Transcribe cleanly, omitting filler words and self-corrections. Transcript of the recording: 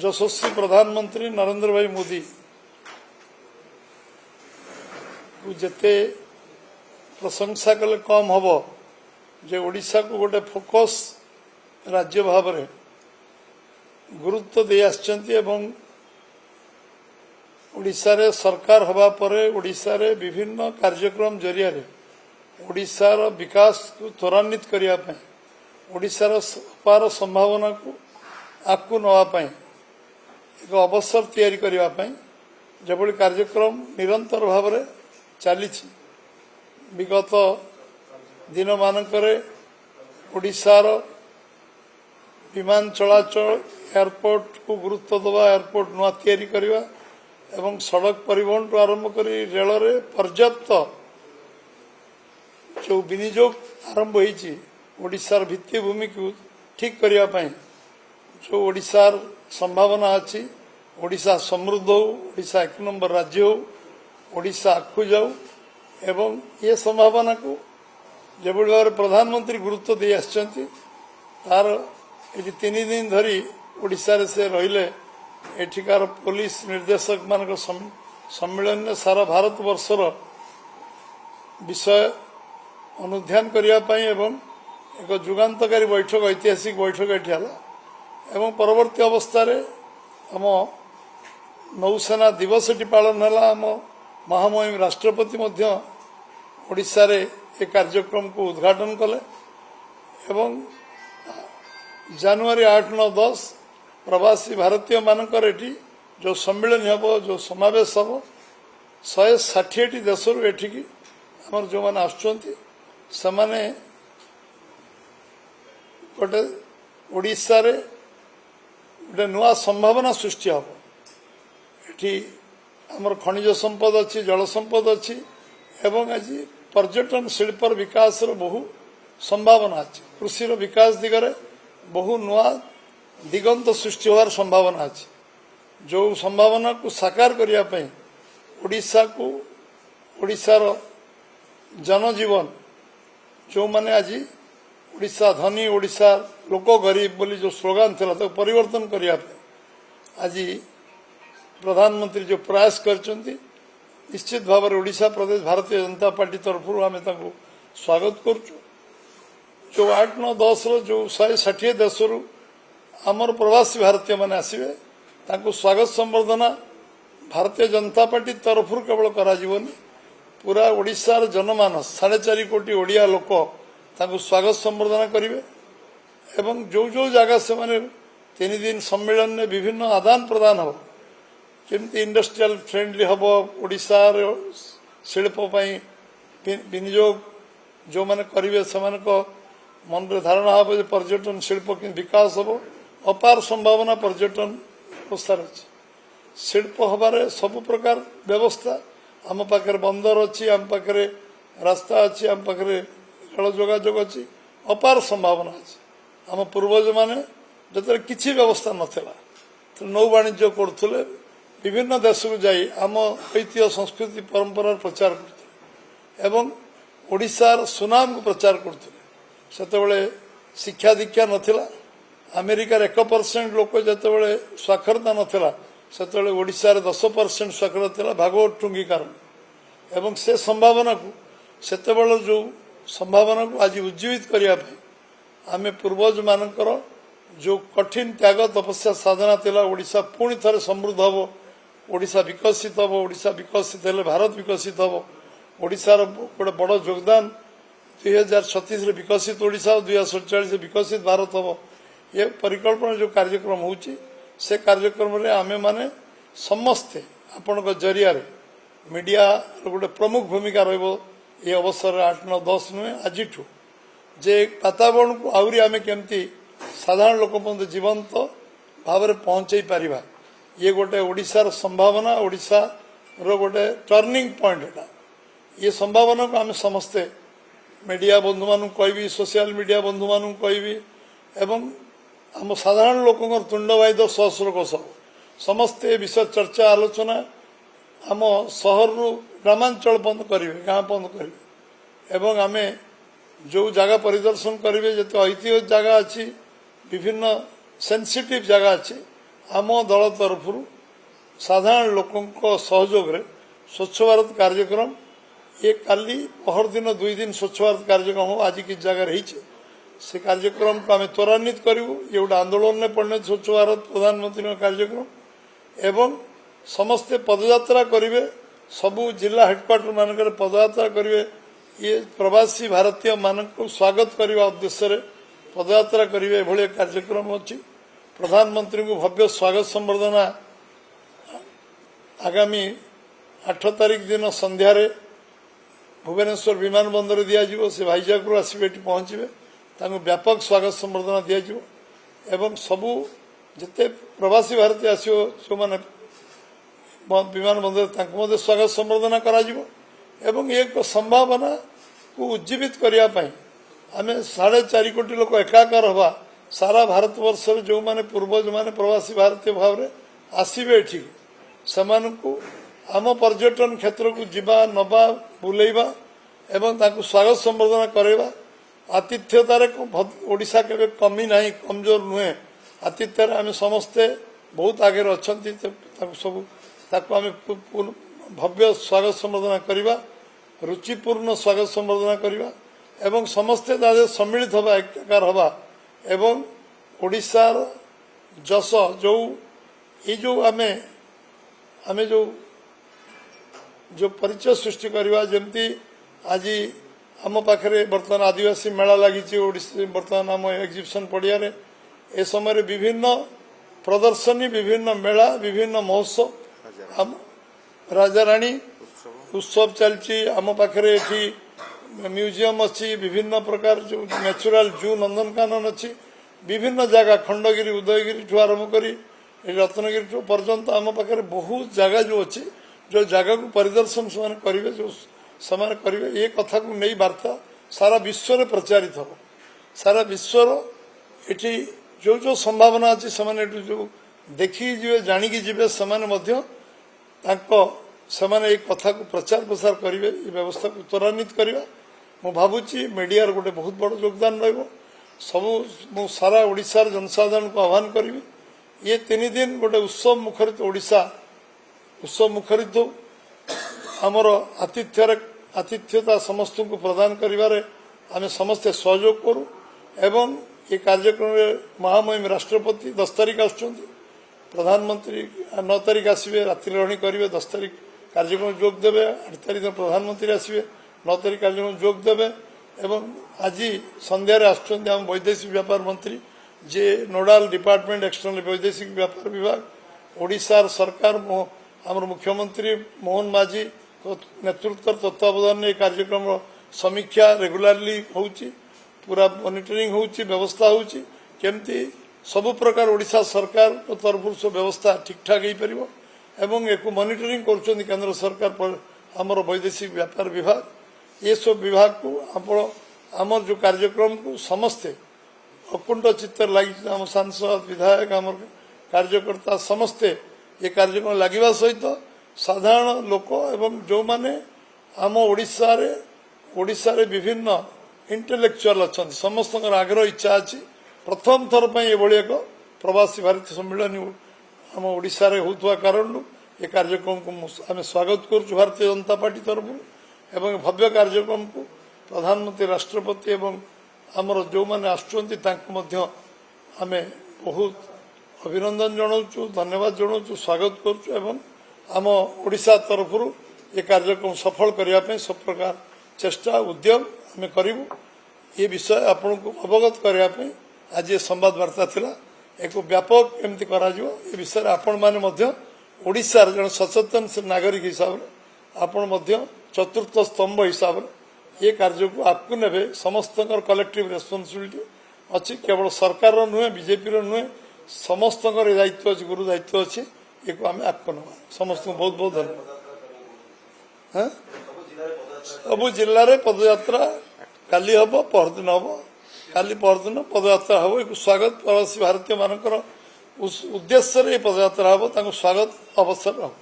यशस्वी प्रधानमंत्री नरेंद्र भाई मोदी को जिते प्रशंसा कले कम हम जे ओडिशा को गोटे फोकस राज्य भाव में गुरुत्व दे आछंती एवं ओडिशा रे सरकार हवा परे ओडिशा रे विभिन्न कार्यक्रम जरिया रे ओडिशा रो विकास को त्वरान्वित करिया पय ओडिशा रो अपार संभावना को आकु नवा पय एक अवसर तैयारी करिया पय जबळी कार्यक्रम निरंतर भाव में चली विगत दिन मानकरे ओडिशार विमान चलाचल एयरपोर्ट को गुरुत्व दवा एयरपोर्ट नुआ तैयारी करिवा एवं सड़क परिवहन टू आरंभ करी रेल रे पर्याप्त जो विनियोग आरंभ होईची ओडिशार भित्तिभूमि को ठीक करिया पय जो ओडिशार संभावना अछि ओडिशा समृद्ध हो ओडिशा एक नंबर राज्य हो ओडिशा आखु जाऊ एवं ये संभावना को जो भाव प्रधानमंत्री गुरुत्व दे आछंती तार ये 3 दिन धरी ओडिशा रे से रहिले एठिकार पुलिस निर्देशक मान सम्मेलन में सारा भारत वर्षर विषय अनुध्यान करने एवं एक जुगान्तकारी बैठक ऐतिहासिक बैठक ये एवं परवर्ती अवस्था रे आम नौसेना दिवस पालन है आम महामहिम राष्ट्रपति मध्य ओडिशा रे ए कार्यक्रम को उद्घाटन कले एवं जनवरी 8, 9, 10 प्रवासी भारतीय मानकर एटी जो सम्मेलन हम जो समावेश हम 160 देश एठिकी आमर जो मैंने आसुचंती समाने गोटे ओडिशा रे गोटे नुआ संभावना सृष्टि हम एठी आमर खनिज संपद अच्छी जल संपद अच्छी एवं आज पर्यटन शिल्पर विकास बहु संभावना अच्छी कृषि विकास दिगरे बहु नुआ दिगंत सृष्टि होवार संभावना अच्छी जो संभावना को साकार करने ओडिशा को ओडिशार जनजीवन जो माने आज ओडिशा धनी ओडिशा लोक गरीब बोली जो स्लोगान था तो परिवर्तन करने आज प्रधानमंत्री जो प्रयास करचंती निश्चित भाव में ओडिशा प्रदेश भारतीय जनता पार्टी तरफ आम स्वागत करुचु जो 8, 9, 10 जो 160 देश आमर प्रवासी भारतीय माने आसवे तांको स्वागत संबर्धना भारतीय जनता पार्टी तरफ केवल करा जीवनी पूरा ओडिशार जनमानस 4.5 कोटी ओडिया लोक तांको स्वागत संबर्धना करिवे एवं जो जो जगह से माने 3 दिन सम्मेलन में विभिन्न आदान प्रदान हो केमती इंडस्ट्रियल फ्रेंडली हम ओडिशार शिल्प विनियोग जो माने करिवे समान मन रे धारणा हम पर्यटन शिल्प विकास हम अपार संभावना पर्यटन अवस्था अच्छी शिल्प हबार सब प्रकार व्यवस्था आम पाखे बंदर अच्छी आम पाखे रास्ता अच्छी आम पाखे रेल जोगाजोग अच्छी अपार संभावना अच्छी आम पूर्वज माने जो किसी व्यवस्था नथिला तो नौ वाणिज्य करुले विभिन्न देश को जाई आम ऐतिह्य संस्कृति परंपरार प्रचार करते एवं ओडिशार सुनाम को प्रचार करते सेतेबेले शिक्षा दीक्षा नथिला अमेरिकार 1% लोक जितेबाला साक्षरता नथिला सेतेबेले ओडिशार 10% साक्षरता था भागवत टुंगी कारण एवं से संभावना को सेतेबेले जो संभावना को आज उज्जीवित करने आम पूर्वज मानकर जो कठिन त्याग तपस्या साधना थिला ओडिशा पुणी थे समृद्ध हम ओडिशा विकसित हम ओडिशा विकसित हेले भारत विकसित हम ओडिशार गोटे बड़ योगदान 2036 विकसित ओडिशा 2047 विकसित भारत हम ये परिकल्पना जो कार्यक्रम होची से कार्यक्रम रे आमे माने समस्ते आपण जरिया रे मीडिया गोटे प्रमुख भूमिका रहिबो ये अवसर 8, 9, 10 नुहे आज जे वातावरण को आहरी आमे केमती साधारण लोक पर्यंत जीवंत भाव में पहुंचाई पारिबा ये गोटे ओडिशार संभावना ओडिशा रो गोटे टर्निंग पॉइंट एटा ये संभावना को आम समस्ते मीडिया बंधु मान कहबी सोशल मीडिया बंधु मान कहबी एवं आम साधारण लोक तुंडवाद सहस्र कोश समस्ते विषय चर्चा आलोचना आम सहर रु ग्रामांचल बंद करेंगे गाँ बंद करेंगे एवं आम जो जगह परिदर्शन करेंगे जो ऐतिह्य जगह अच्छी विभिन्न सेंसिटिव जगह अच्छी आम दल तरफ साधारण लोकों सहयोग रे स्वच्छ भारत कार्यक्रम ये काली पहर दिन 2 दिन स्वच्छ भारत कार्यक्रम हो आज किस जगह रही से कार्यक्रम को आम त्वरान्वित करूँ ये गोटे आंदोलन में परिणत स्वच्छ भारत प्रधानमंत्री कार्यक्रम एवं समस्ते पदयात्रा करेंगे सबू जिला हेडक्वार्टर मानक पदयात्रा करेंगे ये प्रवासी भारतीय मान को स्वागत करने उद्देश्य पदयात्रा करेंगे एभली कार्यक्रम अच्छी प्रधानमंत्री को भव्य स्वागत संबर्धना आगामी 8 तारीख दिन संध्यार भुवनेश्वर विमान बंदर दिज्व से भाईजाग आसवे ये पहुँचे व्यापक स्वागत संबर्धना दिज्व एवं सबू जिते प्रवासी भारतीय आसो जो मैंने विमान बंदर स्वागत संबर्धना करा एवं एक संभावना को उज्जीवित करने आम 4.5 कोटी लोक एकाकार हवा सारा भारत वर्ष जो माने पूर्वज माने प्रवासी भारतीय भाव में आसवे एठी को आम पर्यटन क्षेत्र को जीवा नवा बुलेवा एवं ताकू स्वागत संबर्धना करवा आतिथ्यतार ओडिशा केबे कमी नहीं कमजोर नुहे आतिथ्य आम समस्ते बहुत आगे अच्छा सब आम भव्य स्वागत संबर्धना करवा रुचिपूर्ण स्वागत संबर्धना करवा एवं समस्ते तादे सम्मिलित हवा एकाकार हवा एवं ओडिशार जस जो ये जो आमे आमे जो परिचय सृष्टि करवा जमती आज आम पाखे बर्तमान आदिवासी मेला लगी बर्तमान आम एग्जिबिशन पड़िया ए समय विभिन्न प्रदर्शनी विभिन्न मेला विभिन्न महोत्सव आम राजाराणी उत्सव चलती आम पाखे म्यूजियम अच्छी विभिन्न प्रकार जो नेचुरल जू नंदनकानन अच्छी विभिन्न जगह खंडगिरी उदयगिरी ठू आरंभ कर रत्नगिरी पर्यंत आम पाखे बहुत जगह जो अच्छी जो जगह को परिदर्शन से करेंगे जो से करेंगे ये कथा को नहीं वार्ता सारा विश्व में प्रचारित हो सारा विश्वर ये जो जो संभावना अच्छी से जो देखी जी जाणिकी जी से कथा को प्रचार प्रसार करेंगे ये व्यवस्था को त्वरान्वित करवा मु भावुची मीडिया गोटे बहुत बड़ योगदान सबू मु सारा ओडिशार जनसाधारण को आह्वान करी ये 3 दिन गोटे उत्सव मुखरित ओडिशा उत्सव मुखरित हो आमर आतिथ्यता समस्त को प्रदान करिवारे आमे समस्ते सहयोग करूँ एवं ये कार्यक्रम महामहिम राष्ट्रपति 10 तारीख आसुचंती प्रधानमंत्री 9 तारीख आसवे रात्रि रही करेंगे 10 तारीख कार्यक्रम जोग देवे 8 तारीख प्रधानमंत्री आसवे 9 तारीख कार्यक्रम जोग देवे एवं आज संध्यारे आसुचंती आम वैदेशिक व्यापार मंत्री जे नोडाल डिपार्टमेंट एक्सटर्नल वैदेशिक व्यापार विभाग ओडिशार सरकार आमर मुख्यमंत्री मोहन माझी नेतृत्व तत्वावधान में कार्यक्रम समीक्षा रेगुलारली होउची पूरा मॉनिटरिंग होउची व्यवस्था होउची केमती सबु प्रकार ओडिशा सरकार तरफ से व्यवस्था ठीक ठाक हो पार एवं एक मॉनिटरिंग कर केंद्र सरकार आमर वैदेशिक व्यापार विभाग ये सब विभाग को आमर जो कार्यक्रम को समस्ते अकुंठ चित्तर लगी आम सांसद विधायक आम कार्यकर्ता समस्ते ये कार्यक्रम लगे सहित साधारण लोक एवं जो माने आम ओडिशा रे विभिन्न इंटेलेक्चुअल अच्छा समस्त आग्रह इच्छा अच्छी प्रथम थर पर ये एक प्रवासी भारतीय सम्मेलन आम ओडिशा रे होता कारण ये कार्यक्रम को आम स्वागत करुँ भारतीय जनता पार्टी तरफ एवं भव्य कार्यक्रम को प्रधानमंत्री राष्ट्रपति एवं आमर जो मैंने आमे बहुत अभिनंदन जनाऊँ धन्यवाद जनाऊँ स्वागत करुँ एवं आम ओडिशा तरफ ये कार्यक्रम सफल करने सब प्रकार चेष्टा उद्यम आम करूँ ये विषय आपण को अवगत करने आज ये संवाद वार्ता थिला एक व्यापक एमती करा ये विषय आपण माने ओडिशार जन सचेतन नागरिक हिसाब से आपण चतुर्थ स्तंभ हिसाब से ये कार्य को आपको ने समस्त कलेक्टिव रेस्पॉन्सिबिलिटी अच्छी केवल सरकार नुहे बीजेपी नुहे समस्त दायित्व अच्छी गुरु दायित्व अच्छी ये को आम आपको ना समस्त बहुत बहुत धन्यवाद। हाँ सब जिले में पदयात्रा काली हम परदिन हम काली परदिन पदयात्रा हम एक स्वागत प्रवासी भारतीय मानकर उद्देश्य पदयात्रा हम स्वागत अवसर हम।